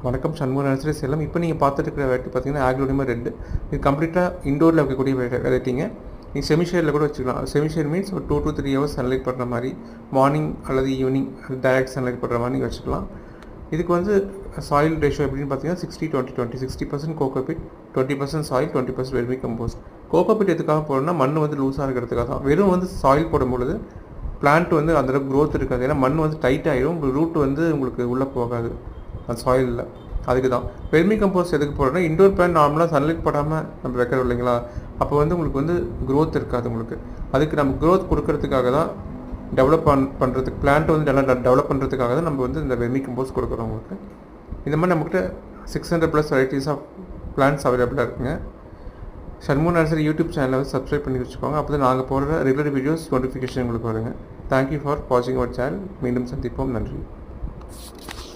வணக்கம், சண்முக நர்சரி சேலம். இப்போ நீங்கள் பார்த்துட்டு இருக்கிற வெரைட்டி பார்த்தீங்கன்னா ஆக்லோனிமா ரெட். இது கம்ப்ளீட்டாக இண்டோரில் வைக்கக்கூடிய வெரைட்டிங்க. நீங்கள் செமிஷேரில் கூட வச்சுக்கலாம். செமிஷேர் மீன்ஸ் ஒரு 2 to 3 hours சன்லைட் படுற மாதிரி, மார்னிங் அல்லது ஈவினிங் டைரக்ட் சன்லைட் படுற மாதிரி நீங்கள் வச்சுக்கலாம். இதுக்கு வந்து சாயில் ரேஷியோ எப்படின்னு பார்த்தீங்கன்னா 60-20-20. 60% cocopeat, 20% soil, 20% vermicompost. Cocopeat எதுக்காக போடணும்னா மண் வந்து லூஸாக இருக்கிறதுக்காக தான். வெறும் வந்து சாயில் போடும்பொழுது பிளான்ட் வந்து அந்தளவுக்கு க்ரோத் இருக்காது. ஏன்னா மண் வந்து டைட் ஆகிடும், உங்களுக்கு ரூட் வந்து உங்களுக்கு உள்ளே போகாது அந்த சாயிலில். அதுக்கு தான் வெர்மி கம்போஸ்ட் எதுக்கு போடுறோன்னா, இண்டோர் பிளான்ட் நார்மலாக சன்லைட் படாமல் நம்ம வைக்கிறோம் இல்லைங்களா, அப்போ வந்து உங்களுக்கு வந்து க்ரோத் இருக்காது உங்களுக்கு. அதுக்கு நம்ம க்ரோத் கொடுக்கறதுக்காக தான், டெவலப் பண்ணுறதுக்கு பிளான்ட் வந்து நல்லா டெவலப் பண்ணுறதுக்காக தான் நம்ம வந்து இந்த வெர்மி கம்போஸ்ட் கொடுக்குறோம் உங்களுக்கு. இந்த மாதிரி நம்மகிட்ட 600+ வெரைட்டிஸ் ஆஃப் பிளான்ட்ஸ் அவைலபிளாக இருக்குங்க. சண்முக நர்சரி யூடியூப் சேனலை வந்து சப்ஸ்கிரைப் பண்ணி வச்சுக்கோங்க. அப்போ தான் நாங்கள் போடுற ரெகுலர் வீடியோஸ் நோட்டிஃபிகேஷன் உங்களுக்கு வருங்க. தேங்க்யூ ஃபார் வாட்சிங் அவர் சேனல். மீண்டும் சந்திப்போம். நன்றி.